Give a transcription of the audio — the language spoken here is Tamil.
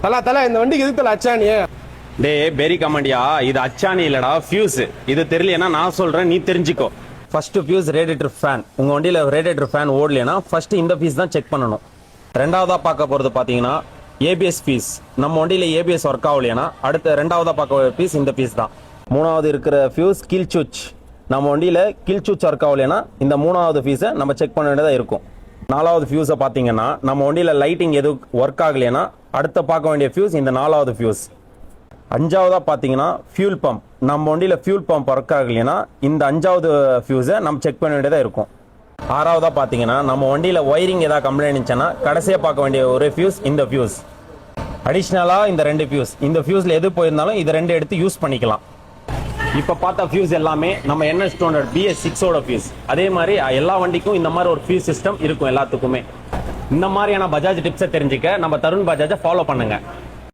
தல இந்த வண்டிக்கு எதுக்கு தல அச்சானி? டே பெரி கமாண்டியா, இது அச்சானி இல்லடா, ஃபியூஸ். இது தெரியலனா நான் சொல்றேன், நீ தெரிஞ்சுக்கோ. First fuse radiator fan. உங்க வண்டியில ரேடியேட்டர் ஃபேன் ஓடலைனா ஃபர்ஸ்ட் இந்த பீஸ் தான் செக் பண்ணணும். ரெண்டாவதா பார்க்க போறது பாத்தீங்கன்னா ஏபிஎஸ் பீஸ். நம்ம வண்டியில ஏபிஎஸ் ஒர்க் ஆகலையா அடுத்த ரெண்டாவதா பார்க்க பீஸ் இந்த பீஸ் தான். மூணாவது இருக்கிற ஃபியூஸ் கீல் சுவிட்ச். நம்ம வண்டியில கீல் சுவிட்ச் ஒர்க் ஆகலையா இந்த மூணாவது பீஸை நம்ம செக் பண்ண வேண்டியதா இருக்கும். நாலாவது ஃபியூஸை பார்த்தீங்கன்னா நம்ம வண்டியில லைட்டிங் எதுவும் ஒர்க் ஆகலையா அடுத்த பார்க்க வேண்டிய ஃபியூஸ் இந்த நாலாவது ஃபியூஸ். அஞ்சாவதா பார்த்தீங்கன்னா ஃபியூல் பம்ப். நம்ம வண்டியில ஃபியூல் பம்ப் ஒர்க் ஆகலையா இந்த அஞ்சாவது ஃபியூஸை நம்ம செக் பண்ண வேண்டியதா இருக்கும். ஆறாவதா பார்த்தீங்கன்னா நம்ம வண்டியில ஒயரிங் ஏதாவது கம்ப்ளைண்ட் இருந்துச்சுன்னா கடைசியாக பார்க்க வேண்டிய ஒரு ஃபியூஸ் இந்த ஃபியூஸ். அடிஷ்னலா இந்த ரெண்டு ஃபியூஸ். இந்த ஃபியூஸ்ல எது போயிருந்தாலும் இது ரெண்டு எடுத்து யூஸ் பண்ணிக்கலாம். இப்ப பார்த்த ஃபியூஸ் எல்லாமே நம்ம NS200 BS6ஓட ஃபியூஸ். அதே மாதிரி எல்லா வண்டிக்கும் இந்த மாதிரி ஒரு ஃபியூஸ் சிஸ்டம் இருக்கும் எல்லாத்துக்குமே. இந்த மாதிரியான பஜாஜ் டிப்ஸை தெரிஞ்சுக்க நம்ம தருண் பஜாஜை ஃபாலோ பண்ணுங்க.